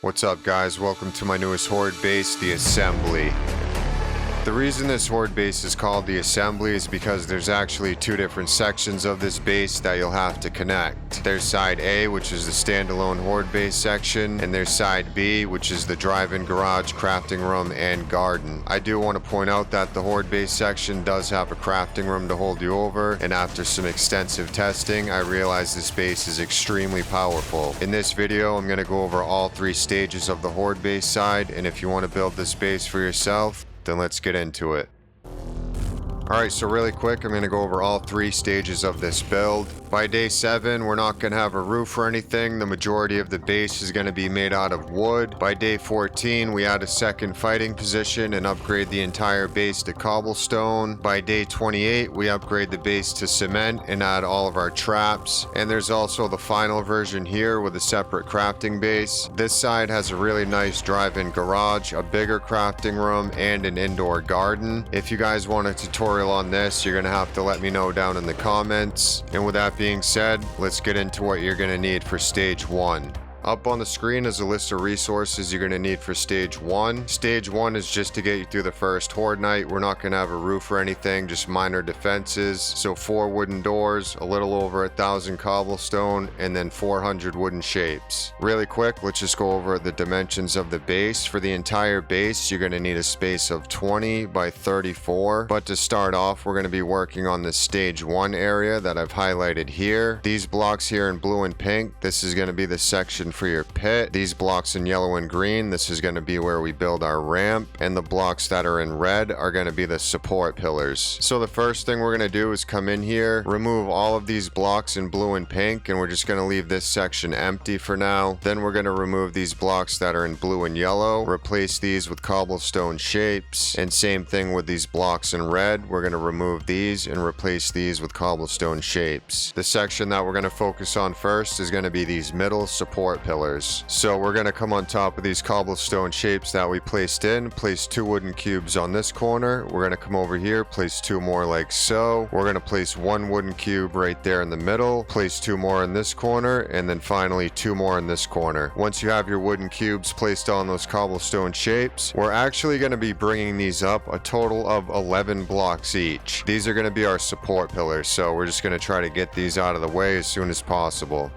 What's up guys, welcome to my newest Horde Base, the Assembly. The reason this Horde Base is called the Assembly is because there's actually two different sections of this base that you'll have to connect. There's side A, which is the standalone Horde Base section, and there's side B, which is the drive-in garage, crafting room, and garden. I do want to point out that the Horde Base section does have a crafting room to hold you over, and after some extensive testing, I realized this base is extremely powerful. In this video, I'm going to go over all three stages of the Horde Base side, and if you want to build this base for yourself, then let's get into it. Alright, so really quick, I'm going to go over all three stages of this build. By day 7, we're not going to have a roof or anything. The majority of the base is going to be made out of wood. By day 14, we add a second fighting position and upgrade the entire base to cobblestone. By day 28, we upgrade the base to cement and add all of our traps. And there's also the final version here with a separate crafting base. This side has a really nice drive-in garage, a bigger crafting room, and an indoor garden. If you guys want a tutorial on this, you're going to have to let me know down in the comments. And with that being said, let's get into what you're going to need for stage 1. Up on the screen is a list of resources you're going to need for stage 1. Stage 1 is just to get you through the first Horde night. We're not going to have a roof or anything, just minor defenses. So 4 wooden doors, a little over 1,000 cobblestone, and then 400 wooden shapes. Really quick, let's just go over the dimensions of the base. For the entire base, you're going to need a space of 20 by 34. But to start off, we're going to be working on the stage 1 area that I've highlighted here. These blocks here in blue and pink, this is going to be the section for your pit. These blocks in yellow and green, this is going to be where we build our ramp, and the blocks that are in red are going to be the support pillars. So the first thing we're going to do is come in here, remove all of these blocks in blue and pink, and we're just going to leave this section empty for now. Then we're going to remove these blocks that are in blue and yellow, replace these with cobblestone shapes, and same thing with these blocks in red. We're going to remove these and replace these with cobblestone shapes. The section that we're going to focus on first is going to be these middle support pillars. So we're going to come on top of these cobblestone shapes that we placed in, place 2 wooden cubes on this corner. We're going to come over here, place 2 more like so. We're going to place 1 wooden cube right there in the middle, place 2 more in this corner, and then finally 2 more in this corner. Once you have your wooden cubes placed on those cobblestone shapes, we're actually going to be bringing these up a total of 11 blocks each. These are going to be our support pillars, so we're just going to try to get these out of the way as soon as possible.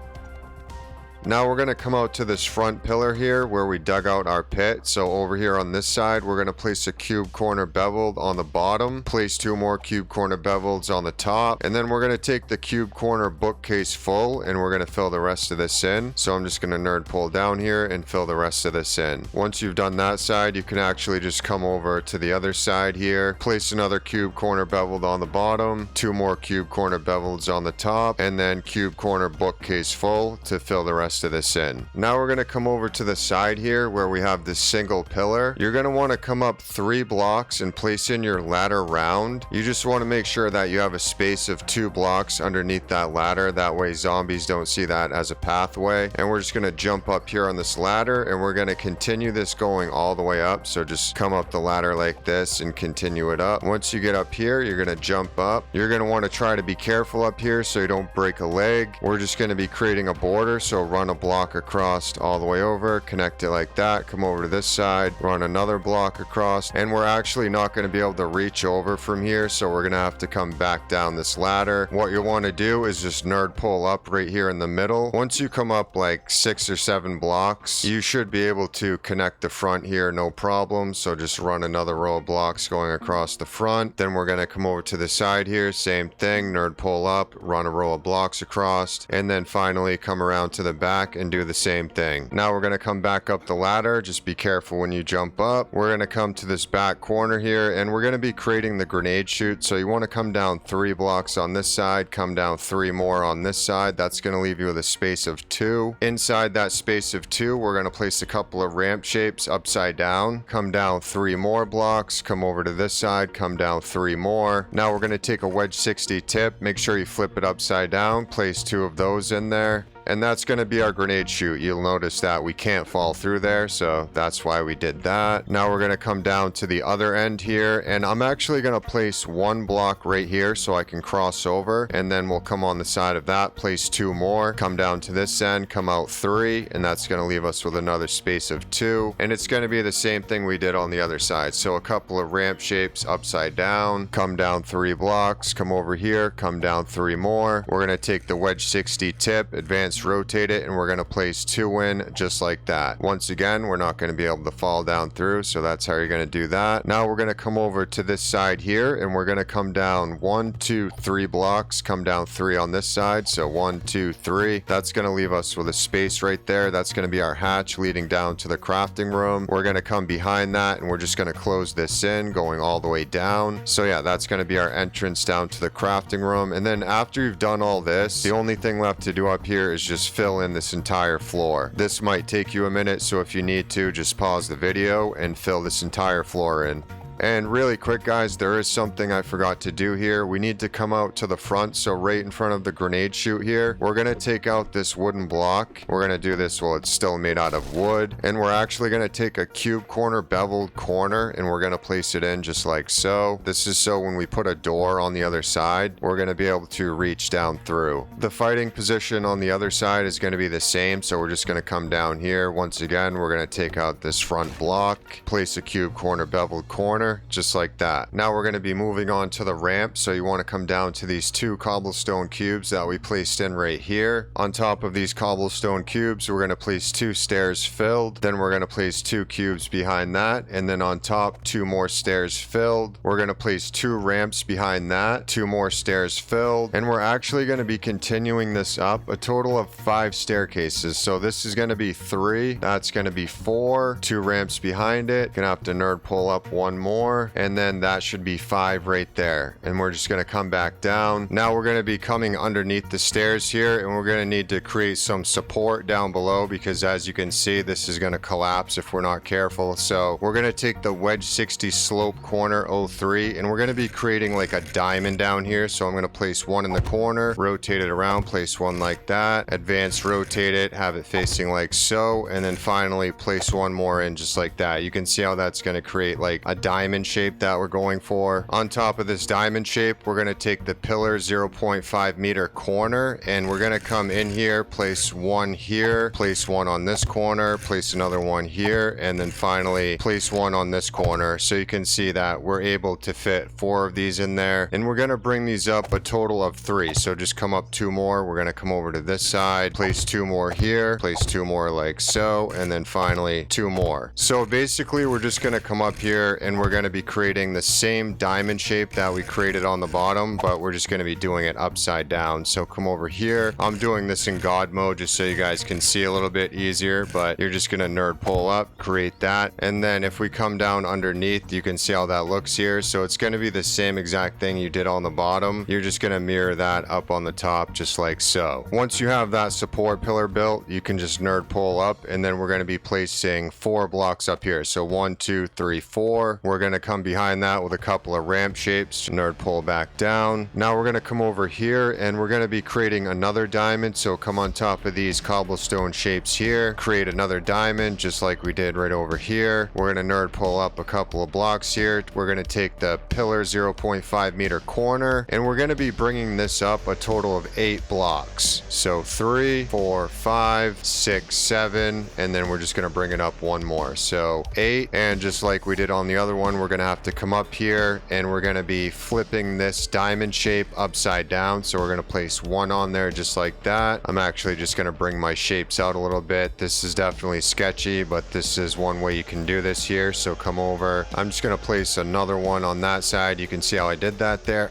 Now we're going to come out to this front pillar here where we dug out our pit. So over here on this side, we're going to place a cube corner beveled on the bottom, place 2 more cube corner bevels on the top, and then we're going to take the cube corner bookcase full and we're going to fill the rest of this in. So I'm just going to nerd pull down here and fill the rest of this in. Once you've done that side, you can actually just come over to the other side here, place another cube corner beveled on the bottom, 2 more cube corner bevels on the top, and then cube corner bookcase full to fill the rest of this in. Now we're going to come over to the side here where we have this single pillar. You're going to want to come up 3 blocks and place in your ladder round. You just want to make sure that you have a space of 2 blocks underneath that ladder. That way zombies don't see that as a pathway. And we're just going to jump up here on this ladder and we're going to continue this going all the way up. So just come up the ladder like this and continue it up. Once you get up here, you're going to jump up. You're going to want to try to be careful up here so you don't break a leg. We're just going to be creating a border, so run a block across all the way over, connect it like that, come over to this side, run another block across, and we're actually not going to be able to reach over from here, so we're going to have to come back down this ladder. What you want to do is just nerd pull up right here in the middle. Once you come up like 6 or 7 blocks, you should be able to connect the front here no problem, so just run another row of blocks going across the front. Then we're going to come over to the side here, same thing, nerd pull up, run a row of blocks across, and then finally come around to the back and do the same thing. Now we're going to come back up the ladder. Just be careful when you jump up. We're going to come to this back corner here and we're going to be creating the grenade chute. So you want to come down 3 blocks on this side, come down 3 more on this side. That's going to leave you with a space of 2. Inside that space of 2, we're going to place a couple of ramp shapes upside down, come down 3 more blocks, come over to this side, come down 3 more. Now we're going to take a wedge 60 tip, make sure you flip it upside down, place 2 of those in there. and that's going to be our grenade chute. You'll notice that we can't fall through there, so that's why we did that. Now we're going to come down to the other end here, and I'm actually going to place one block right here so I can cross over, and then we'll come on the side of that, place 2 more, come down to this end, come out 3, and that's going to leave us with another space of 2, and it's going to be the same thing we did on the other side. So a couple of ramp shapes upside down, come down 3 blocks, come over here, come down 3 more. We're going to take the wedge 60 tip, advance rotate it, and we're going to place 2 in just like that. Once again, we're not going to be able to fall down through, so that's how you're going to do that. Now we're going to come over to this side here, and we're going to come down 1, 2, 3 blocks, come down 3 on this side. So 1, 2, 3. That's going to leave us with a space right there. That's going to be our hatch leading down to the crafting room. We're going to come behind that, and we're just going to close this in, going all the way down. So yeah, that's going to be our entrance down to the crafting room. And then after you've done all this, the only thing left to do up here is just fill in this entire floor. This might take you a minute, so if you need to, just pause the video and fill this entire floor in. And really quick, guys, there is something I forgot to do here. We need to come out to the front, so right in front of the grenade chute here, we're going to take out this wooden block. We're going to do this while it's still made out of wood, and we're actually going to take a cube corner, beveled corner, and we're going to place it in just like so. This is so when we put a door on the other side, we're going to be able to reach down through. The fighting position on the other side is going to be the same, so we're just going to come down here. Once again, we're going to take out this front block, place a cube corner, beveled corner, just like that. Now we're going to be moving on to the ramp, so you want to come down to these 2 cobblestone cubes that we placed in right here. On top of these cobblestone cubes, we're going to place 2 stairs filled, then we're going to place 2 cubes behind that, and then on top 2 more stairs filled. We're going to place 2 ramps behind that, 2 more stairs filled, and we're actually going to be continuing this up, a total of 5 staircases. So this is going to be 3, that's going to be 4, 2 ramps behind it, gonna have to nerd pull up 1 more, and then that should be 5 right there. And we're just going to come back down. Now we're going to be coming underneath the stairs here, and we're going to need to create some support down below, because as you can see, this is going to collapse if we're not careful. So we're going to take the wedge 60 slope corner 03, and we're going to be creating like a diamond down here. So I'm going to place 1 in the corner, rotate it around, place 1 like that, advance rotate it, have it facing like so, and then finally place 1 more in just like that. You can see how that's going to create like a diamond shape that we're going for. On top of this diamond shape, we're going to take the pillar 0.5 meter corner, and we're going to come in here, place 1 here, place 1 on this corner, place another 1 here, and then finally place 1 on this corner. So you can see that we're able to fit 4 of these in there, and we're going to bring these up a total of 3. So just come up 2 more. We're going to come over to this side, place 2 more here, place 2 more like so, and then finally 2 more. So basically we're just going to come up here, and we're going to be creating the same diamond shape that we created on the bottom, but we're just going to be doing it upside down. So come over here. I'm doing this in God mode just so you guys can see a little bit easier, but you're just going to nerd pull up, create that, and then if we come down underneath, you can see how that looks here. So it's going to be the same exact thing you did on the bottom. You're just going to mirror that up on the top just like so. Once you have that support pillar built, you can just nerd pull up, and then we're going to be placing 4 blocks up here. So 1, 2, 3, 4. We're going to come behind that with a couple of ramp shapes, nerd pull back down. Now we're going to come over here, and we're going to be creating another diamond. So come on top of these cobblestone shapes here, create another diamond just like we did right over here. We're going to nerd pull up a couple of blocks here. We're going to take the pillar 0.5 meter corner, and we're going to be bringing this up a total of 8 blocks. So 3, 4, 5, 6, 7, and then we're just going to bring it up 1 more. So 8, and just like we did on the other one, we're going to have to come up here, and we're going to be flipping this diamond shape upside down. So we're going to place 1 on there just like that. I'm actually just going to bring my shapes out a little bit. This is definitely sketchy, but this is one way you can do this here. So come over. I'm just going to place another 1 on that side. You can see how I did that there.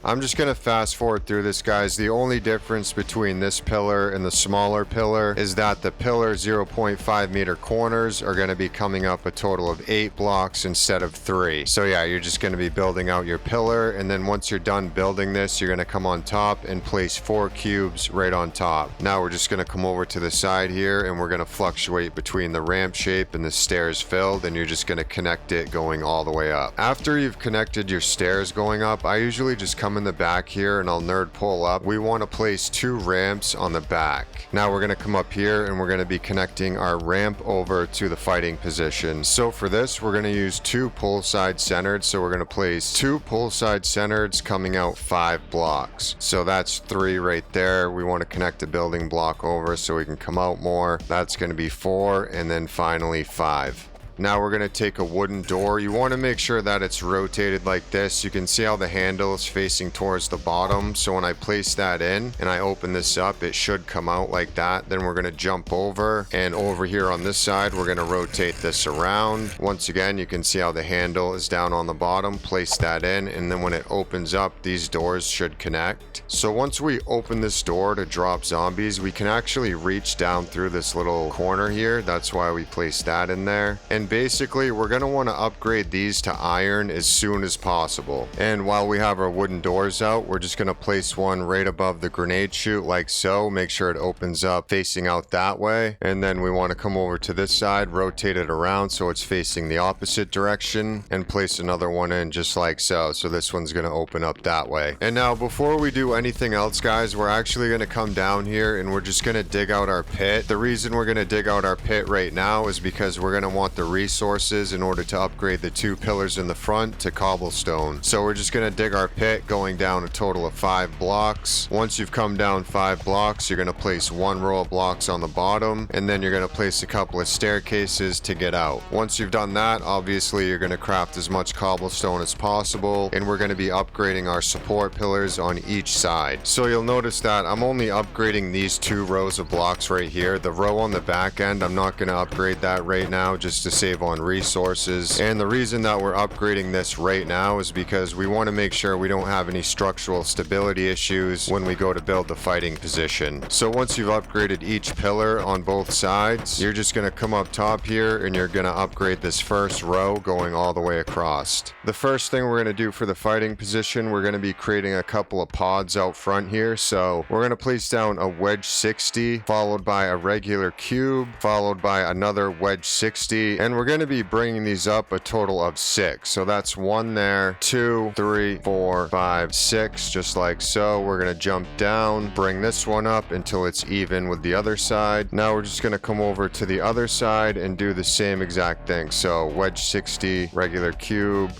I'm just going to fast forward through this, guys. The only difference between this pillar and the smaller pillar is that the pillar 0.5 meter corners are going to be coming up a total of 8 blocks instead of 3. So yeah, you're just going to be building out your pillar, and then once you're done building this, you're going to come on top and place 4 cubes right on top. Now we're just going to come over to the side here, and we're going to fluctuate between the ramp shape and the stairs filled, and you're just going to connect it going all the way up. After you've connected your stairs going up, I usually just come in the back here and I'll nerd pull up, we want to place 2 ramps on the back. Now we're going to come up here and we're going to be connecting our ramp over to the fighting position. So for this, we're going to use 2 pull side centered. So we're going to place 2 pull side centereds coming out 5 blocks. So that's 3 right there. We want to connect the building block over so we can come out more. That's going to be 4, and then finally 5. Now we're going to take a wooden door. You want to make sure that it's rotated like this. You can see how the handle is facing towards the bottom. So when I place that in and I open this up, it should come out like that. Then we're going to jump over, and over here on this side, we're going to rotate this around. Once again, you can see how the handle is down on the bottom. Place that in, and then when it opens up, these doors should connect. So once we open this door to drop zombies, we can actually reach down through this little corner here. That's why we placed that in there. And basically, we're going to want to upgrade these to iron as soon as possible. And while we have our wooden doors out, we're just going to place one right above the grenade chute like so. Make sure it opens up facing out that way. And then we want to come over to this side, rotate it around so it's facing the opposite direction, and place another one in just like so. So this one's going to open up that way. And now before we do anything else, guys, we're actually going to come down here and we're just going to dig out our pit. The reason we're going to dig out our pit right now is because we're going to want the resources in order to upgrade the 2 pillars in the front to cobblestone. So we're just going to dig our pit going down a total of 5 blocks. Once you've come down 5 blocks, you're going to place 1 row of blocks on the bottom, and then you're going to place a couple of staircases to get out. Once you've done that, obviously you're going to craft as much cobblestone as possible, and we're going to be upgrading our support pillars on each side. So you'll notice that I'm only upgrading these 2 rows of blocks right here. The row on the back end, I'm not going to upgrade that right now just to save on resources. And the reason that we're upgrading this right now is because we want to make sure we don't have any structural stability issues when we go to build the fighting position. So once you've upgraded each pillar on both sides, you're just going to come up top here and you're going to upgrade this first row going all the way across. The first thing we're going to do for the fighting position, we're going to be creating a couple of pods out front here. So we're going to place down a wedge 60 followed by a regular cube followed by another wedge 60, and we're going to be bringing these up a total of 6. So that's 1 there, 2, 3, 4, 5, 6, just like so. We're going to jump down, bring this one up until it's even with the other side. Now we're just going to come over to the other side and do the same exact thing. So wedge 60, regular cube.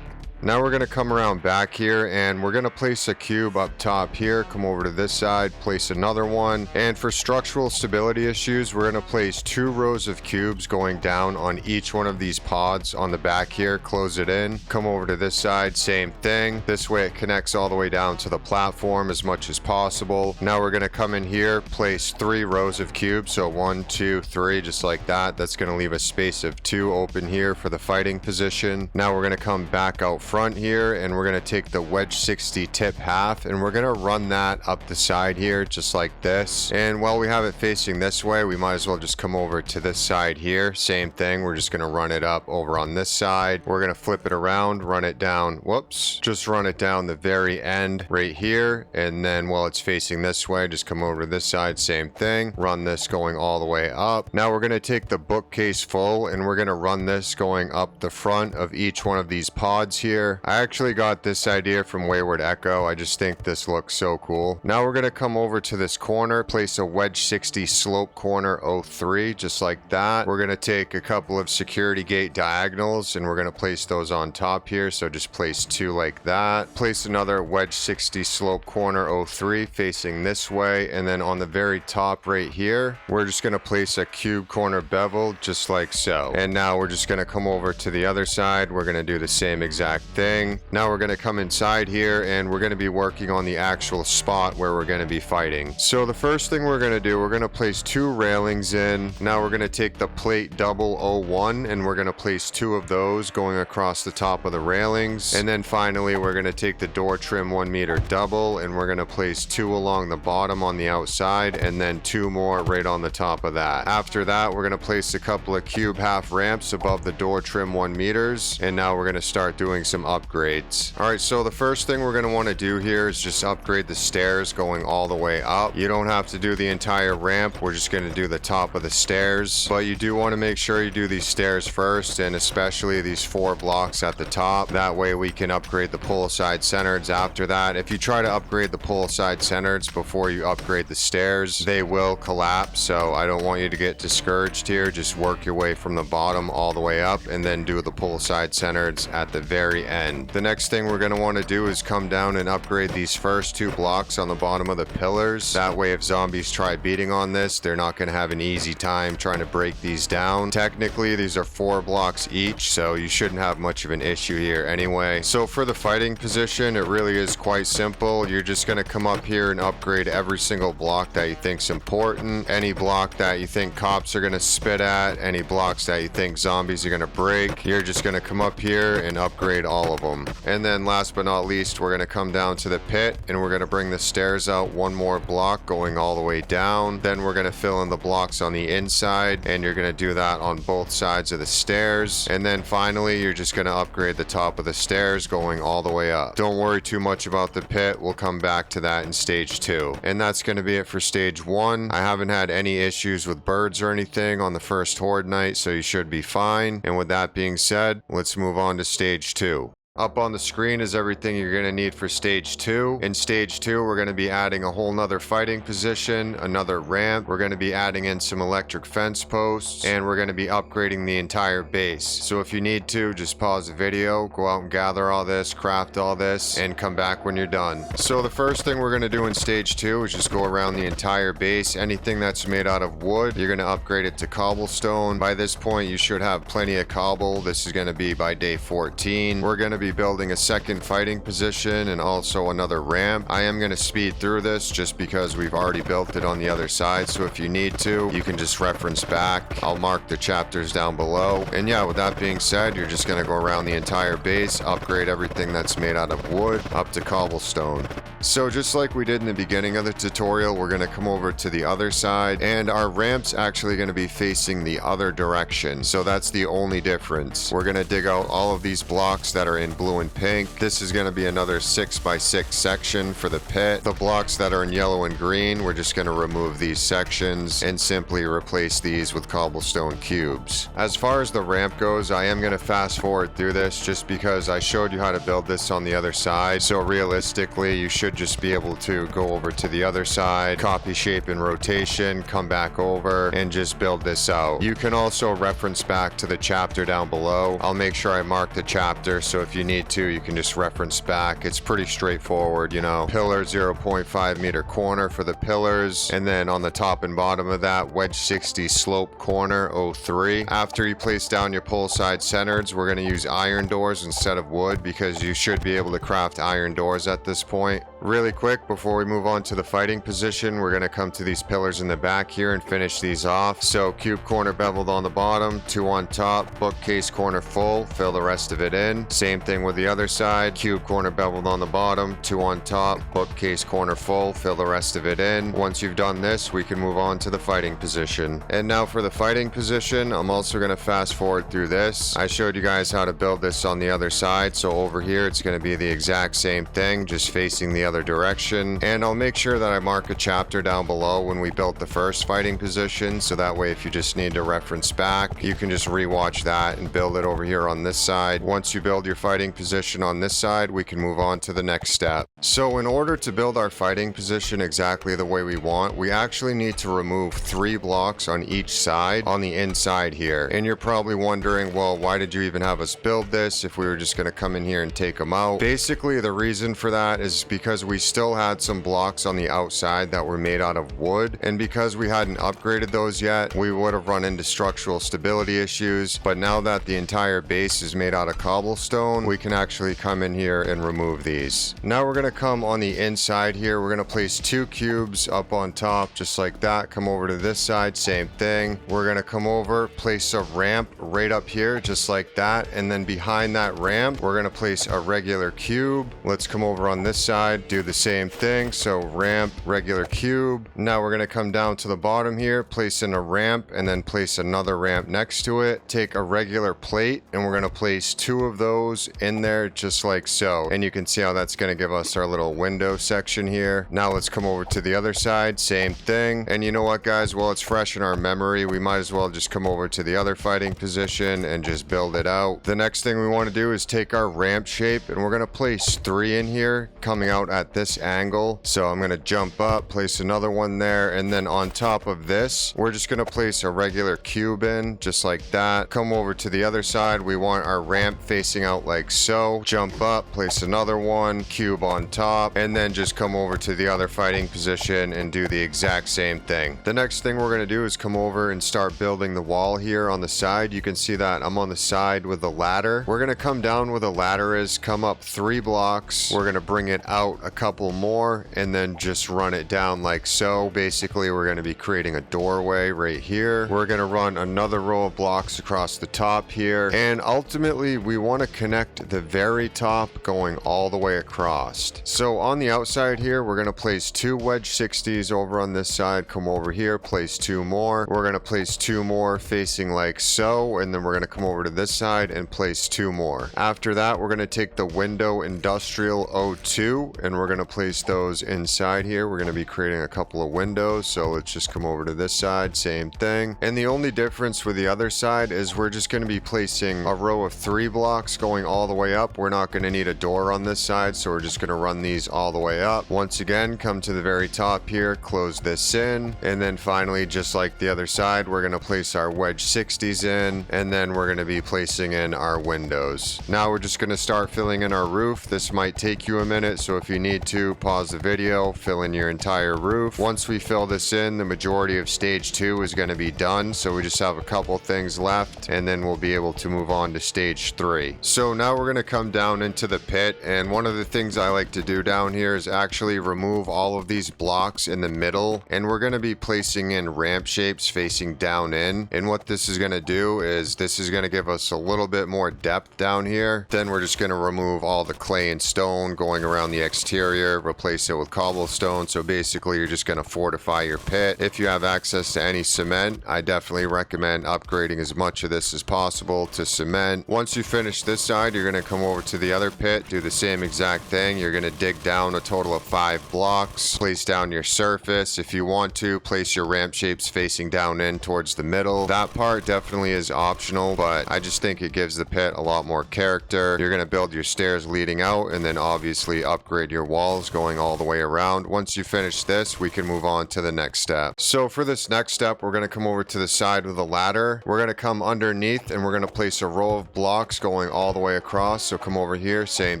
Now we're going to come around back here and we're going to place a cube up top here, come over to this side, place another one. And for structural stability issues, we're going to place 2 rows of cubes going down on each one of these pods on the back here, close it in, come over to this side, same thing. This way it connects all the way down to the platform as much as possible. Now we're going to come in here, place 3 rows of cubes. So 1, 2, 3, just like that. That's going to leave a space of 2 open here for the fighting position. Now we're going to come back out front here and we're going to take the wedge 60 tip half and we're going to run that up the side here just like this. And while we have it facing this way, we might as well just come over to this side here. Same thing, we're just going to run it up over on this side. We're going to flip it around, run it down, whoops, just run it down the very end right here. And then while it's facing this way, just come over to this side, same thing, run this going all the way up. Now we're going to take the bookcase full and we're going to run this going up the front of each one of these pods here. I actually got this idea from Wayward Eko. I just think this looks so cool. Now we're going to come over to this corner, place a wedge 60 slope corner 03, just like that. We're going to take a couple of security gate diagonals and we're going to place those on top here. So just place 2 like that. Place another wedge 60 slope corner 03 facing this way. And then on the very top right here, we're just going to place a cube corner bevel just like so. And now we're just going to come over to the other side. We're going to do the same exact thing. Now we're going to come inside here and we're going to be working on the actual spot where we're going to be fighting. So the first thing we're going to do, we're going to place 2 railings in. Now we're going to take the plate double 01 and we're going to place 2 of those going across the top of the railings. And then finally we're going to take the door trim 1 meter double and we're going to place 2 along the bottom on the outside and then 2 more right on the top of that. After that, we're going to place a couple of cube half ramps above the door trim 1 meters. And now we're going to start doing some some upgrades. Alright, so the first thing we're going to want to do here is just upgrade the stairs going all the way up. You don't have to do the entire ramp, we're just going to do the top of the stairs, but you do want to make sure you do these stairs first, and especially these 4 blocks at the top. That way we can upgrade the pull side centers after that. If you try to upgrade the pull side centers before you upgrade the stairs, they will collapse, so I don't want you to get discouraged here. Just work your way from the bottom all the way up and then do the pull side centers at the very end. The next thing we're going to want to do is come down and upgrade these first 2 blocks on the bottom of the pillars. That way if zombies try beating on this, they're not going to have an easy time trying to break these down. Technically these are 4 blocks each, so you shouldn't have much of an issue here anyway. So for the fighting position, it really is quite simple. You're just going to come up here and upgrade every single block that you think's important. Any block that you think cops are going to spit at, any blocks that you think zombies are going to break, you're just going to come up here and upgrade all of them. And then last but not least, we're going to come down to the pit and we're going to bring the stairs out 1 more block going all the way down. Then we're going to fill in the blocks on the inside, and you're going to do that on both sides of the stairs. And then finally, you're just going to upgrade the top of the stairs going all the way up. Don't worry too much about the pit. We'll come back to that in stage 2. And that's going to be it for stage 1. I haven't had any issues with birds or anything on the first horde night, so you should be fine. And with that being said, let's move on to stage 2. Up on the screen is everything you're going to need for stage 2. In stage 2, we're going to be adding a whole nother fighting position, another ramp. We're going to be adding in some electric fence posts, and we're going to be upgrading the entire base. So if you need to, just pause the video, go out and gather all this, craft all this, and come back when you're done. So the first thing we're going to do in stage 2 is just go around the entire base. Anything that's made out of wood, you're going to upgrade it to cobblestone. By this point, you should have plenty of cobble. This is going to be by day 14. We're going to be building a second fighting position and also another ramp. I am going to speed through this just because we've already built it on the other side, so if you need to, you can just reference back. I'll mark the chapters down below. And yeah, with that being said, you're just going to go around the entire base, upgrade everything that's made out of wood up to cobblestone. So just like we did in the beginning of the tutorial, we're going to come over to the other side, and our ramp's actually going to be facing the other direction, so that's the only difference. We're going to dig out all of these blocks that are in blue and pink. This is going to be another 6x6 section for the pit. The blocks that are in yellow and green, we're just going to remove these sections and simply replace these with cobblestone cubes. As far as the ramp goes, I am going to fast forward through this just because I showed you how to build this on the other side, so realistically you should just be able to go over to the other side, copy shape and rotation, come back over, and just build this out. You can also reference back to the chapter down below. I'll make sure I mark the chapter, so if you need to, you can just reference back. It's pretty straightforward, you know. Pillar 0.5 meter corner for the pillars, and then on the top and bottom of that, wedge 60 slope corner 03. After you place down your pull side centers, we're going to use iron doors instead of wood because you should be able to craft iron doors at this point. Really quick, before we move on to the fighting position, we're going to come to these pillars in the back here and finish these off. So cube corner beveled on the bottom, 2 on top, bookcase corner full, fill the rest of it in. Same thing with the other side, cube corner beveled on the bottom, 2 on top, bookcase corner full, fill the rest of it in. Once you've done this, we can move on to the fighting position. And now for the fighting position, I'm also going to fast forward through this. I showed you guys how to build this on the other side, so over here it's going to be the exact same thing, just facing the other direction. And I'll make sure that I mark a chapter down below when we built the first fighting position, so that way if you just need to reference back, you can just rewatch that and build it over here on this side. Once you build your fighting position on this side, we can move on to the next step. So in order to build our fighting position exactly the way we want, we actually need to remove 3 blocks on each side on the inside here. And you're probably wondering, well, why did you even have us build this if we were just going to come in here and take them out? Basically, the reason for that is because we still had some blocks on the outside that were made out of wood, and because we hadn't upgraded those yet, we would have run into structural stability issues. But now that the entire base is made out of cobblestone, we can actually come in here and remove these. Now we're going to come on the inside here. We're going to place 2 cubes up on top just like that. Come over to this side, same thing. We're going to come over, place a ramp right up here just like that, and then behind that ramp we're going to place a regular cube. Let's come over on this side, do the same thing. So ramp, regular cube. Now we're going to come down to the bottom here, place in a ramp, and then place another ramp next to it. Take a regular plate, and we're going to place 2 of those in there just like so. And you can see how that's going to give us our little window section here. Now let's come over to the other side, same thing. And you know what, guys, while it's fresh in our memory, we might as well just come over to the other fighting position and just build it out. The next thing we want to do is take our ramp shape, and we're going to place 3 in here coming out at this angle. So I'm going to jump up, place another one there, and then on top of this, we're just going to place a regular cube in just like that. Come over to the other side, we want our ramp facing out like so. Jump up, place another one, cube on top, and then just come over to the other fighting position and do the exact same thing. The next thing we're going to do is come over and start building the wall here on the side. You can see that I'm on the side with the ladder. We're going to come down where the ladder is, come up 3 blocks. We're going to bring it out a couple more and then just run it down like so. Basically, we're going to be creating a doorway right here. We're going to run another row of blocks across the top here. And ultimately, we want to connect the very top going all the way across. So on the outside here, we're going to place 2 wedge 60s over on this side. Come over here, place 2 more. We're going to place 2 more facing like so. And then we're going to come over to this side and place 2 more. After that, we're going to take the window industrial O2 and we're going to place those inside here. We're going to be creating a couple of windows. So let's just come over to this side, same thing. And the only difference with the other side is we're just going to be placing a row of 3 blocks going all the way up. We're not going to need a door on this side, so we're just going to run these all the way up. Once again, come to the very top here, close this in, and then finally, just like the other side, we're going to place our wedge 60s in, and then we're going to be placing in our windows. Now we're just going to start filling in our roof. This might take you a minute, so if you need to, pause the video, fill in your entire roof. Once we fill this in, the majority of stage 2 is going to be done, so we just have a couple things left, and then we'll be able to move on to stage 3. So now we're going to come down into the pit, and one of the things I like to do down here is actually remove all of these blocks in the middle, and we're going to be placing in ramp shapes facing down in. And what this is going to do is this is going to give us a little bit more depth down here. Then we're just going to remove all the clay and stone going around the exterior, replace it with cobblestone. So basically you're just going to fortify your pit. If you have access to any cement, I definitely recommend upgrading as much of this as possible to cement. Once you finish this side, you're going to come over to the other pit, do the same exact thing. You're going to dig down a total of 5 blocks, place down your surface. If you want to, place your ramp shapes facing down in towards the middle. That part definitely is optional, but I just think it gives the pit a lot more character. You're going to build your stairs leading out and then obviously upgrade your walls going all the way around. Once you finish this, we can move on to the next step. So for this next step, we're going to come over to the side with the ladder. We're going to come underneath and we're going to place a row of blocks going all the way across. So come over here, same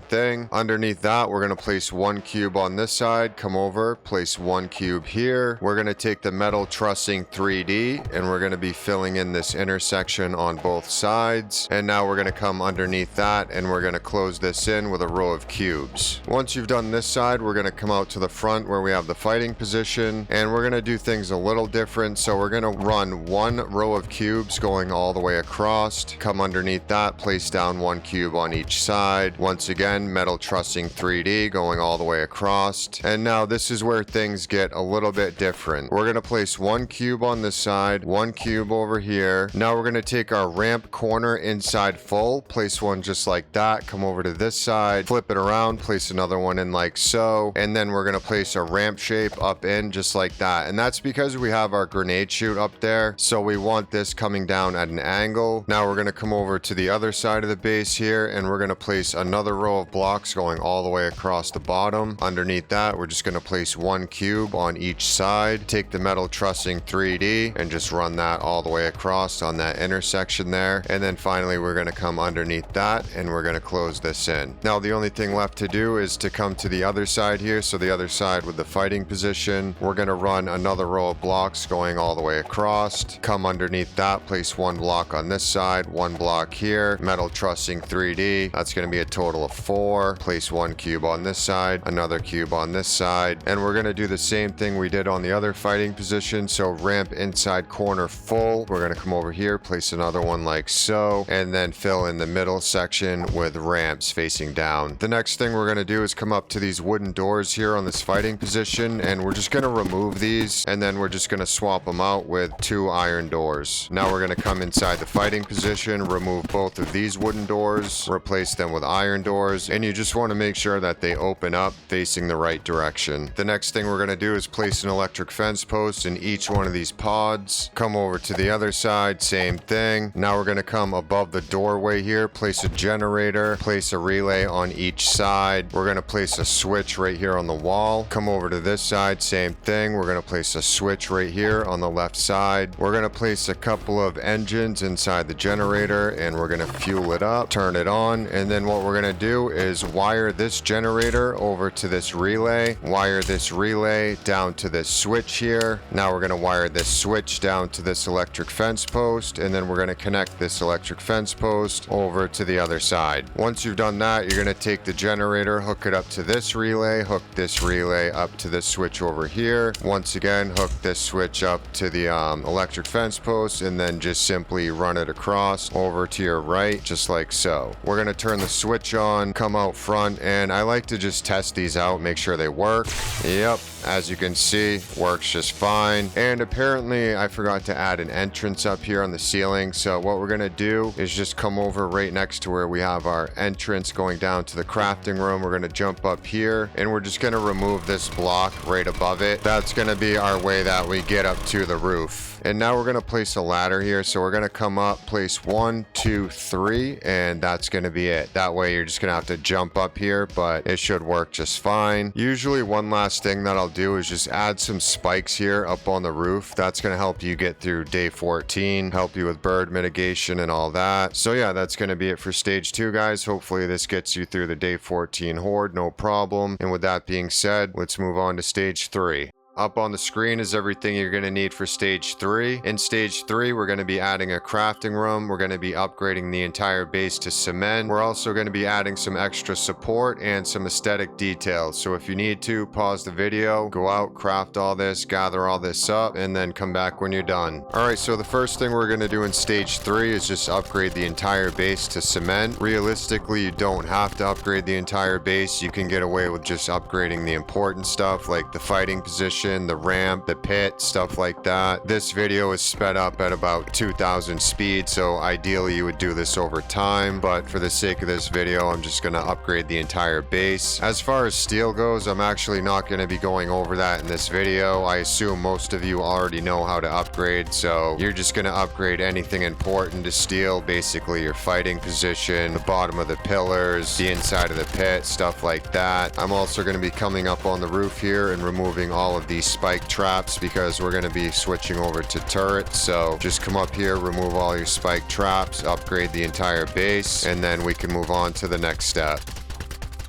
thing. Underneath that, we're going to place 1 cube on this side. Come over, place 1 cube here. We're going to take the metal trussing 3D and we're going to be filling in this intersection on both sides. And now we're going to come underneath that and we're going to close this in with a row of cubes. Once you've done this side, we're going to come out to the front where we have the fighting position and we're going to do things a little different. So we're going to run 1 row of cubes going all the way across. Come underneath that, place down 1 cube on each side. Once again, metal trussing 3D going all the way across. And now this is where things get a little bit different. We're going to place 1 cube on this side, 1 cube over here. Now we're going to take our ramp corner inside full, place one just like that, come over to this side, flip it around, place another one in like so, and then we're going to place a ramp shape up in just like that. And that's because we have our grenade chute up there, so we want this coming down at an angle. Now we're going to come over to the other side of the base here and we're going to place another row of blocks going all the way across the bottom. Underneath that, we're just going to place 1 cube on each side, take the metal trussing 3D and just run that all the way across on that intersection there. And then finally, we're going to come underneath that and we're going to close this in. Now, the only thing left to do is to come to the other side here. So the other side with the fighting position, we're going to run another row of blocks going all the way across. Come underneath that, place 1 block on this side, 1 block here, metal trussing 3D. That's going to be a total of 4. Place 1 cube on this side, another cube on this side, and we're going to do the same thing we did on the other fighting position. So ramp inside corner full. We're going to come over here, place another one like so, and then fill in the middle section with ramps facing down. The next thing we're going to do is come up to to these wooden doors here on this fighting position, and we're just going to remove these, and then we're just going to swap them out with 2 iron doors. Now we're going to come inside the fighting position, remove both of these wooden doors, replace them with iron doors, and you just want to make sure that they open up facing the right direction. The next thing we're going to do is place an electric fence post in each one of these pods. Come over to the other side, same thing. Now we're going to come above the doorway here, place a generator, place a relay on each side. We're going to place a switch right here on the wall. Come over to this side, same thing. We're going to place a switch right here on the left side. We're going to place a couple of engines inside the generator, and we're going to fuel it up, turn it on, and then what we're going to do is wire this generator over to this relay, wire this relay down to this switch here. Now we're going to wire this switch down to this electric fence post, and then we're going to connect this electric fence post over to the other side. Once you've done that, you're going to take the generator, hook it up to this relay, hook this relay up to this switch over here. Once again, hook this switch up to the electric fence post, and then just simply run it across over to your right, just like so. We're going to turn the switch on, come out front, and I like to just test these out, make sure they work. Yep, as you can see, works just fine. And apparently I forgot to add an entrance up here on the ceiling, so what we're going to do is just come over right next to where we have our entrance going down to the crafting room. We're going to jump up here, and we're just going to remove this block right above it. That's going to be our way that we get up to the roof. And now we're going to place a ladder here. So we're going to come up, place 1, 2, 3, and that's going to be it. That way you're just going to have to jump up here, but it should work just fine. Usually one last thing that I'll do is just add some spikes here up on the roof. That's going to help you get through day 14, help you with bird mitigation and all that. So yeah, that's going to be it for stage 2, guys. Hopefully this gets you through the day 14 horde, no problem. And with that being said, let's move on to stage 3. Up on the screen is everything you're going to need for stage 3. In stage 3, we're going to be adding a crafting room. We're going to be upgrading the entire base to cement. We're also going to be adding some extra support and some aesthetic details. So if you need to, pause the video, go out, craft all this, gather all this up, and then come back when you're done. Alright, so the first thing we're going to do in stage 3 is just upgrade the entire base to cement. Realistically, you don't have to upgrade the entire base. You can get away with just upgrading the important stuff like the fighting position, the ramp, the pit, stuff like that. This video is sped up at about 2000 speed, so ideally you would do this over time, but for the sake of this video, I'm just going to upgrade the entire base. As far as steel goes, I'm actually not going to be going over that in this video. I assume most of you already know how to upgrade, so you're just going to upgrade anything important to steel, basically your fighting position, the bottom of the pillars, the inside of the pit, stuff like that. I'm also going to be coming up on the roof here and removing all of these spike traps because we're going to be switching over to turrets. So just come up here, remove all your spike traps, upgrade the entire base, and then we can move on to the next step.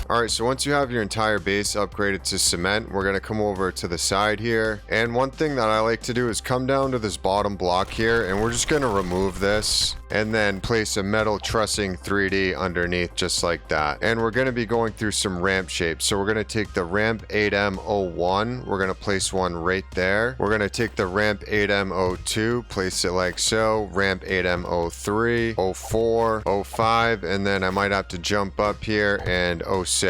Alright, so once you have your entire base upgraded to cement, we're going to come over to the side here. And one thing that I like to do is come down to this bottom block here, and we're just going to remove this and then place a metal trussing 3D underneath just like that. And we're going to be going through some ramp shapes. So we're going to take the ramp 8M01, we're going to place one right there. We're going to take the ramp 8M02, place it like so, ramp 8M03, 04, 05, and then I might have to jump up here and 06.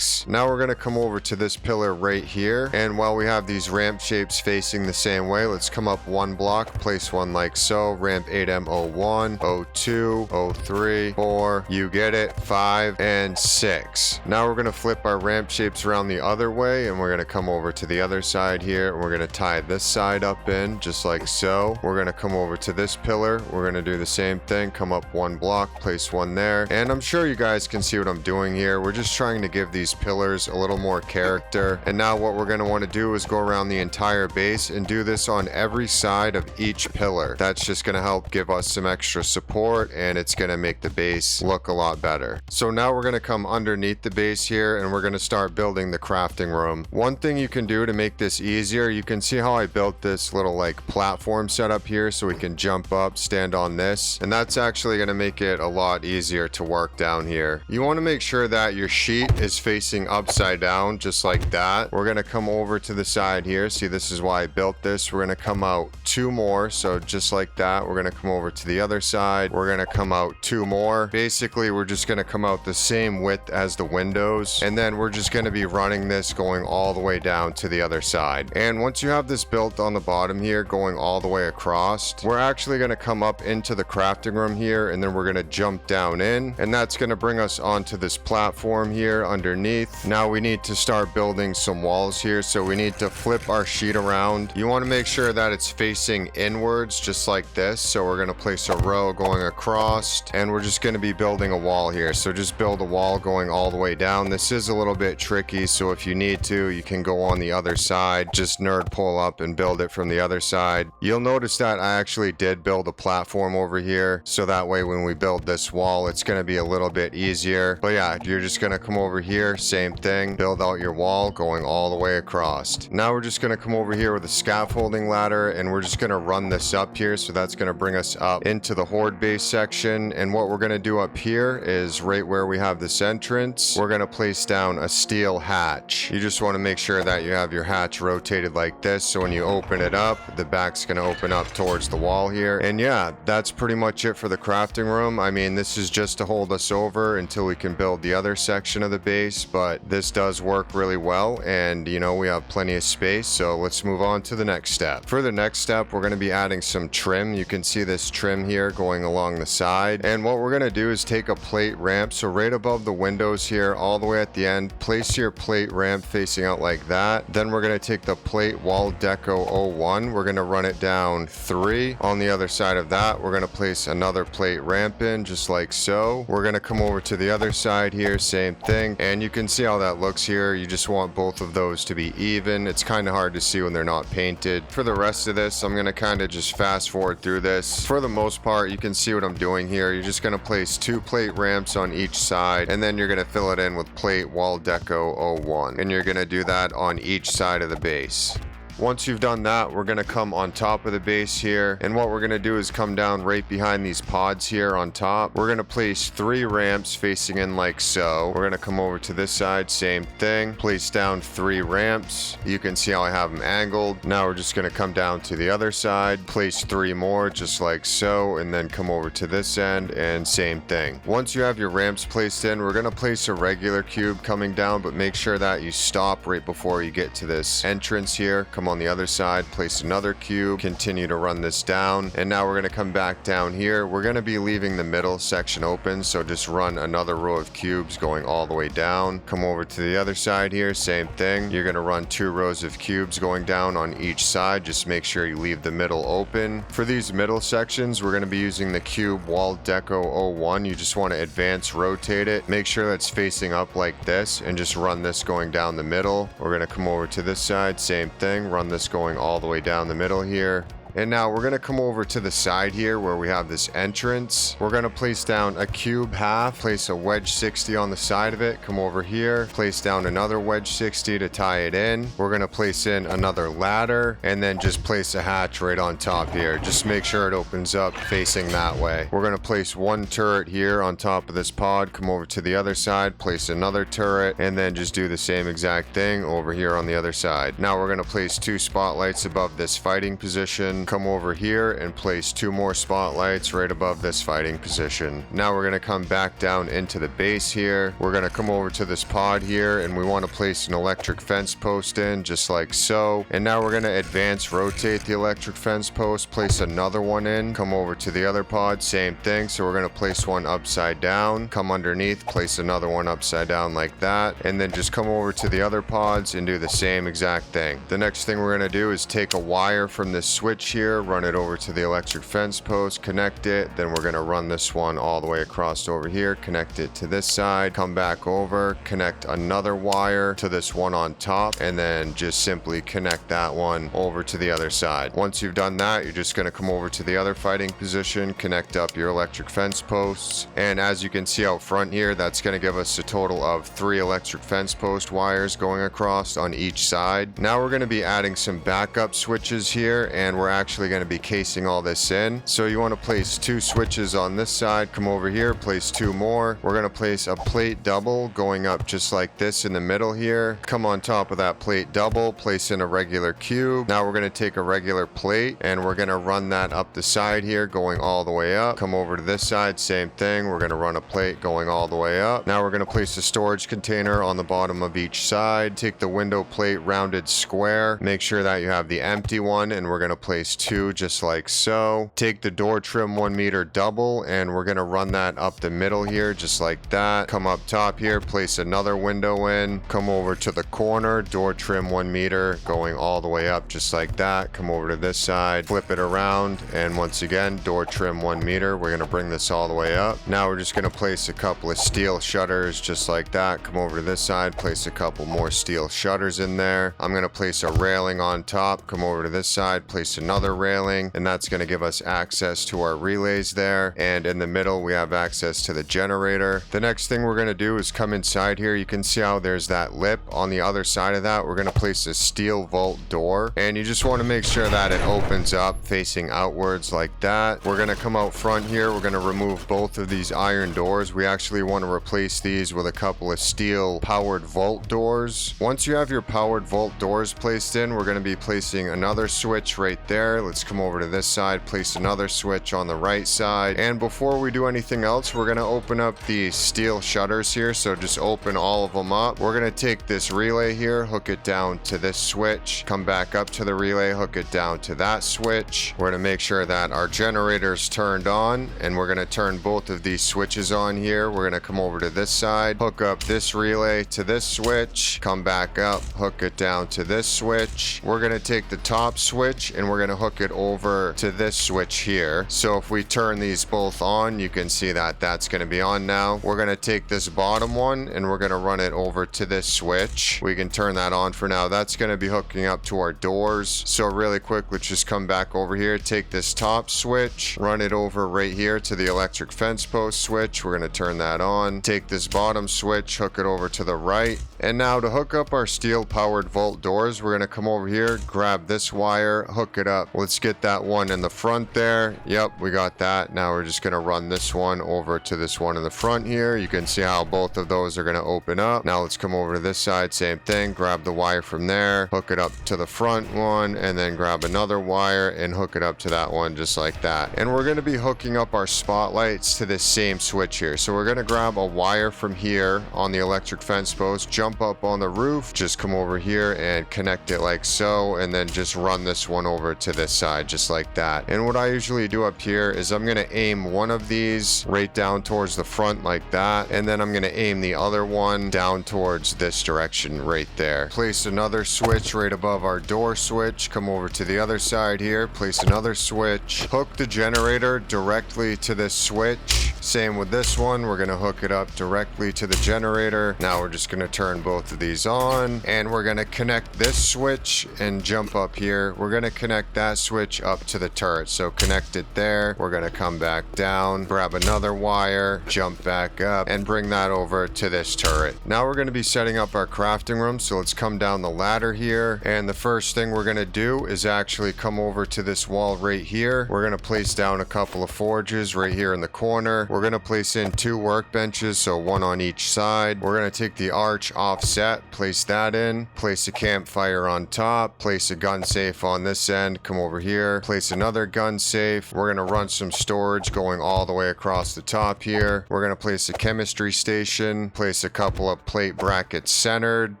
Now we're going to come over to this pillar right here, and while we have these ramp shapes facing the same way, let's come up one block, place one like so, ramp 8M01, 02, 03, 4, you get it, 5, and 6. Now we're going to flip our ramp shapes around the other way, and we're going to come over to the other side here, and we're going to tie this side up in, just like so. We're going to come over to this pillar, we're going to do the same thing, come up one block, place one there, and I'm sure you guys can see what I'm doing here. We're just trying to give these pillars a little more character. And now what we're going to want to do is go around the entire base and do this on every side of each pillar. That's just going to help give us some extra support, and it's going to make the base look a lot better. So now we're going to come underneath the base here, and we're going to start building the crafting room. One thing you can do to make this easier, you can see how I built this little like platform setup here so we can jump up, stand on this, and that's actually going to make it a lot easier to work down here. You want to make sure that your sheet is facing upside down, just like that. We're gonna come over to the side here. See, this is why I built this. We're gonna come out 2 more, so just like that. We're gonna come over to the other side. We're gonna come out 2 more. Basically, we're just gonna come out the same width as the windows, and then we're just gonna be running this going all the way down to the other side. And once you have this built on the bottom here, going all the way across, we're actually gonna come up into the crafting room here, and then we're gonna jump down in, and that's gonna bring us onto this platform here underneath. Now we need to start building some walls here, so we need to flip our sheet around. You want to make sure that it's facing inwards, just like this. So we're going to place a row going across, and we're just going to be building a wall here. So just build a wall going all the way down. This is a little bit tricky, so if you need to, you can go on the other side, just nerd pull up and build it from the other side. You'll notice that I actually did build a platform over here, so that way when we build this wall, it's going to be a little bit easier. But yeah, you're just going to come over here, same thing, build out your wall going all the way across. Now we're just going to come over here with a scaffolding ladder, and we're just going to run this up here. So that's going to bring us up into the Horde Base section. And what we're going to do up here is right where we have this entrance, we're going to place down a steel hatch. You just want to make sure that you have your hatch rotated like this, so when you open it up, the back's going to open up towards the wall here. And yeah, that's pretty much it for the crafting room. I mean, this is just to hold us over until we can build the other section of the base, but this does work really well, and you know, we have plenty of space. So let's move on to the next step. For the next step, we're going to be adding some trim. You can see this trim here going along the side, and what we're going to do is take a plate ramp. So right above the windows here, all the way at the end, place your plate ramp facing out like that. Then we're going to take the plate wall deco 01. We're going to run it down 3. On the other side of that, we're going to place another plate ramp in, just like so. We're going to come over to the other side here, same thing, and you can see how that looks here. You just want both of those to be even. It's kind of hard to see when they're not painted. For the rest of this, I'm going to kind of just fast forward through this. For the most part, you can see what I'm doing here. You're just going to place 2 plate ramps on each side, and then you're going to fill it in with plate wall deco 01, and you're going to do that on each side of the base. Once you've done that, we're going to come on top of the base here, and what we're going to do is come down right behind these pods here on top. We're going to place 3 ramps facing in like so. We're going to come over to this side, same thing, place down 3 ramps. You can see how I have them angled. Now we're just going to come down to the other side, place 3 more just like so, and then come over to this end and same thing. Once you have your ramps placed in, we're going to place a regular cube coming down, but make sure that you stop right before you get to this entrance here. Come on the other side, place another cube, continue to run this down, and now we're going to come back down here. We're going to be leaving the middle section open, so just run another row of cubes going all the way down. Come over to the other side here, same thing. You're going to run 2 rows of cubes going down on each side. Just make sure you leave the middle open. For these middle sections, we're going to be using the cube wall deco 01. You just want to advance rotate it, make sure that's facing up like this, and just run this going down the middle. We're going to come over to this side, same thing, run this going all the way down the middle here. And now we're going to come over to the side here where we have this entrance. We're going to place down a cube half, place a wedge 60 on the side of it, come over here, place down another wedge 60 to tie it in. We're going to place in another ladder, and then just place a hatch right on top here. Just make sure it opens up facing that way. We're going to place 1 turret here on top of this pod, come over to the other side, place another turret, and then just do the same exact thing over here on the other side. Now we're going to place 2 spotlights above this fighting position. Come over here and place 2 more spotlights right above this fighting position. Now we're going to come back down into the base here. We're going to come over to this pod here, and we want to place an electric fence post in just like so. And now we're going to advance rotate the electric fence post, place another one in, come over to the other pod, same thing. So we're going to place one upside down, come underneath, place another one upside down like that, and then just come over to the other pods and do the same exact thing. The next thing we're going to do is take a wire from this switch here, run it over to the electric fence post, connect it, then we're going to run this one all the way across over here, connect it to this side, come back over, connect another wire to this one on top, and then just simply connect that one over to the other side. Once you've done that, you're just going to come over to the other fighting position, connect up your electric fence posts, and as you can see out front here, that's going to give us a total of 3 electric fence post wires going across on each side. Now we're going to be adding some backup switches here, and we're actually going to be casing all this in. So you want to place 2 switches on this side, come over here, place 2 more. We're going to place a plate double going up just like this in the middle here. Come on top of that plate double, place in a regular cube. Now we're going to take a regular plate and we're going to run that up the side here, going all the way up. Come over to this side, same thing. We're going to run a plate going all the way up. Now we're going to place a storage container on the bottom of each side. Take the window plate rounded square. Make sure that you have the empty one, and we're going to place 2 just like so. Take the door trim 1 meter double, and we're going to run that up the middle here just like that. Come up top here, place another window in. Come over to the corner, door trim 1 meter, going all the way up just like that. Come over to this side, flip it around, and once again, door trim 1 meter. We're going to bring this all the way up. Now we're just going to place a couple of steel shutters just like that. Come over to this side, place a couple more steel shutters in there. I'm going to place a railing on top. Come over to this side, place another railing, and that's going to give us access to our relays there. And in the middle, we have access to the generator. The next thing we're going to do is come inside here. You can see how there's that lip. On the other side of that, we're going to place a steel vault door, and you just want to make sure that it opens up facing outwards like that. We're going to come out front here. We're going to remove both of these iron doors. We actually want to replace these with a couple of steel powered vault doors. Once you have your powered vault doors placed in, we're going to be placing another switch right there. Let's come over to this side, place another switch on the right side. And before we do anything else, we're going to open up the steel shutters here. So just open all of them up. We're going to take this relay here, hook it down to this switch, come back up to the relay, hook it down to that switch. We're going to make sure that our generator's turned on, and we're going to turn both of these switches on here. We're going to come over to this side, hook up this relay to this switch, come back up, hook it down to this switch. We're going to take the top switch and we're going to hook it over to this switch here. So if we turn these both on, you can see that that's going to be on now. We're going to take this bottom one and we're going to run it over to this switch. We can turn that on for now. That's going to be hooking up to our doors. So really quick, let's just come back over here, take this top switch, run it over right here to the electric fence post switch. We're going to turn that on. Take this bottom switch, hook it over to the right. And now to hook up our steel powered vault doors, we're going to come over here, grab this wire, hook it up. Let's get that one in the front there. Yep, we got that. Now we're just going to run this one over to this one in the front here. You can see how both of those are going to open up. Now let's come over to this side, same thing, grab the wire from there, hook it up to the front one, and then grab another wire and hook it up to that one just like that. And we're going to be hooking up our spotlights to this same switch here. So we're going to grab a wire from here on the electric fence post, jump up on the roof, just come over here and connect it like so, and then just run this one over to this side just like that. And what I usually do up here is I'm going to aim one of these right down towards the front like that, and then I'm going to aim the other one down towards this direction right there. Place another switch right above our door switch, come over to the other side here, place another switch, hook the generator directly to this switch. Same with this one, we're going to hook it up directly to the generator. Now we're just going to turn both of these on, and we're going to connect this switch and jump up here. We're going to connect that switch up to the turret. So connect it there. We're going to come back down, grab another wire, jump back up, and bring that over to this turret. Now we're going to be setting up our crafting room. So let's come down the ladder here. And the first thing we're going to do is actually come over to this wall right here. We're going to place down a couple of forges right here in the corner. We're going to place in 2 workbenches, so 1 on each side. We're going to take the arch offset, place that in, place a campfire on top, place a gun safe on this end, come over here, place another gun safe. We're going to run some storage going all the way across the top here. We're going to place a chemistry station, place a couple of plate brackets centered,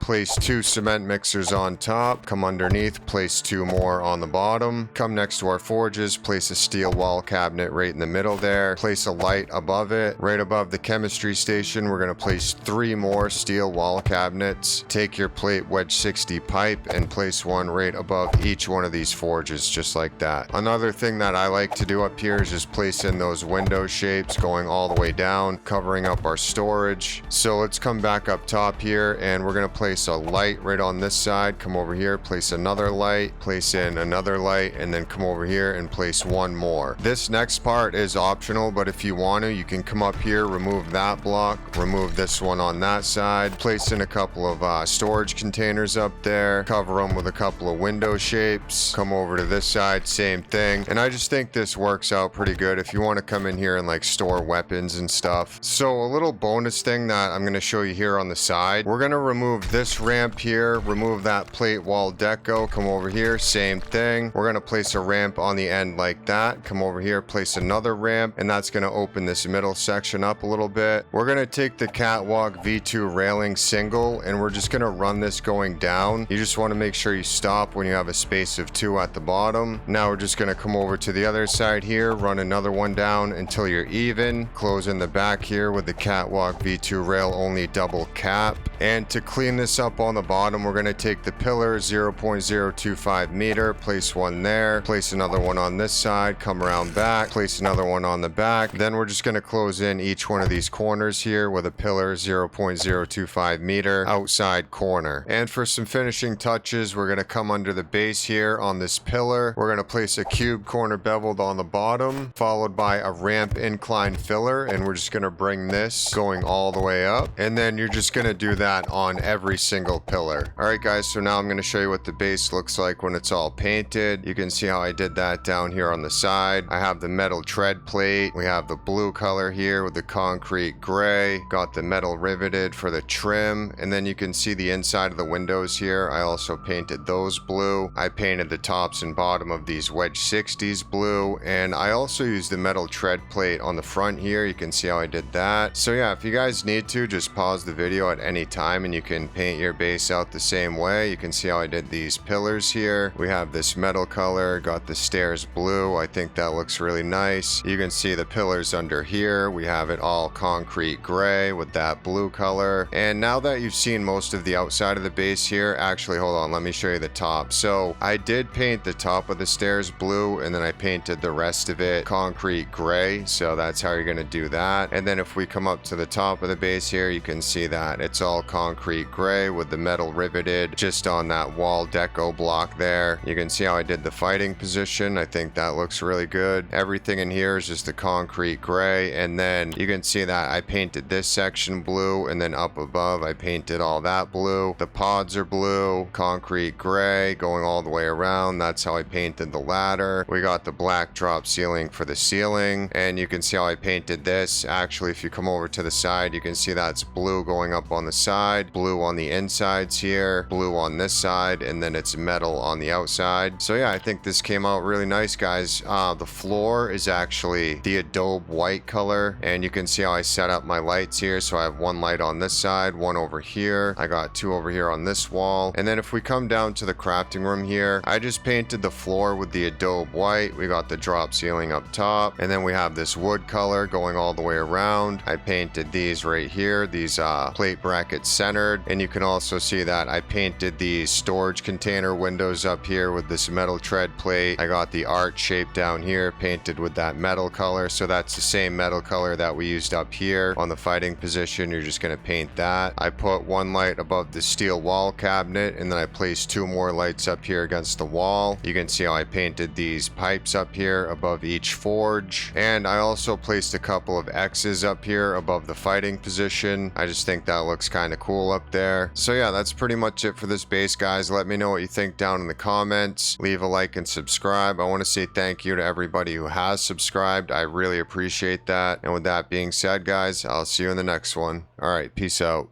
place 2 cement mixers on top, come underneath, place 2 more on the bottom, come next to our forges, place a steel wall cabinet right in the middle there, place a light above it. Right above the chemistry station, we're going to place 3 more steel wall cabinets. Take your plate wedge 60 pipe and place one right above each one of these forges just like that. Another thing that I like to do up here is just place in those window shapes going all the way down, covering up our storage. So let's come back up top here, and we're going to place a light right on this side. Come over here, place another light, place in another light, and then come over here and place 1 more. This next part is optional, but if you wanted to, you can come up here, remove that block, remove this one on that side, place in a couple of storage containers up there, cover them with a couple of window shapes, come over to this side, same thing. And I just think this works out pretty good if you want to come in here and like store weapons and stuff. So a little bonus thing that I'm going to show you here on the side, we're going to remove this ramp here, remove that plate wall deco, come over here, same thing. We're going to place a ramp on the end like that, come over here, place another ramp, and that's going to open this middle section up a little bit. We're going to take the catwalk V2 railing single, and we're just going to run this going down. You just want to make sure you stop when you have a space of 2 at the bottom. Now we're just going to come over to the other side here, run another one down until you're even, close in the back here with the catwalk V2 rail only double cap. And to clean this up on the bottom, we're going to take the pillar 0.025 meter, place one there, place another one on this side, come around back, place another one on the back. Then we're just going to close in each one of these corners here with a pillar 0.025 meter outside corner. And for some finishing touches, we're going to come under the base here on this pillar. We're going to place a cube corner beveled on the bottom, followed by a ramp incline filler, and we're just going to bring this going all the way up. And then you're just going to do that on every single pillar. Alright guys, so now I'm going to show you what the base looks like when it's all painted. You can see how I did that down here on the side. I have the metal tread plate. We have the blue color here with the concrete gray. Got the metal riveted for the trim. And then you can see the inside of the windows here. I also painted those blue. I painted the tops and bottom of these wedge 60s blue. And I also used the metal tread plate on the front here. You can see how I did that. So yeah, if you guys need to, just pause the video at any time and you can paint your base out the same way. You can see how I did these pillars here. We have this metal color, got the stairs blue. I think that looks really nice. You can see the pillars under here. We have it all concrete gray with that blue color. And now that you've seen most of the outside of the base here, actually hold on, let me show you the top. So I did paint the top of the stairs blue, and then I painted the rest of it concrete gray. So that's how you're going to do that. And then if we come up to the top of the base here, you can see that it's all concrete gray with the metal riveted just on that wall deco block there. You can see how I did the fighting position. I think that looks really good. Everything in here is just the concrete gray, and then you can see that I painted this section blue, and then up above I painted all that blue. The pods are blue, concrete gray going all the way around. That's how I painted the ladder. We got the black drop ceiling for the ceiling, and you can see how I painted this. Actually, if you come over to the side, you can see that's blue going up on the side, blue on the insides here, blue on this side, and then it's metal on the outside. So yeah, I think this came out really nice, guys. The floor is actually the Adobe white color, and you can see how I set up my lights here. So I have one light on this side, one over here. I got two over here on this wall. And then if we come down to the crafting room here, I just painted the floor with the Adobe white. We got the drop ceiling up top, and then we have this wood color going all the way around. I painted these right here, these plate brackets centered, and you can also see that I painted these storage container windows up here with this metal tread plate. I got the arch shape down here painted with that metal color, so that's the same metal color that we used up here on the fighting position. You're just going to paint that. I put one light above the steel wall cabinet, and then I placed two more lights up here against the wall. You can see how I painted these pipes up here above each forge, and I also placed a couple of X's up here above the fighting position. I just think that looks kind of cool up there. So yeah, that's pretty much it for this base, guys. Let me know what you think down in the comments. Leave a like and subscribe. I want to say thank you to everybody who has subscribed. I really appreciate that. And with that being said, guys, I'll see you in the next one. All right, peace out.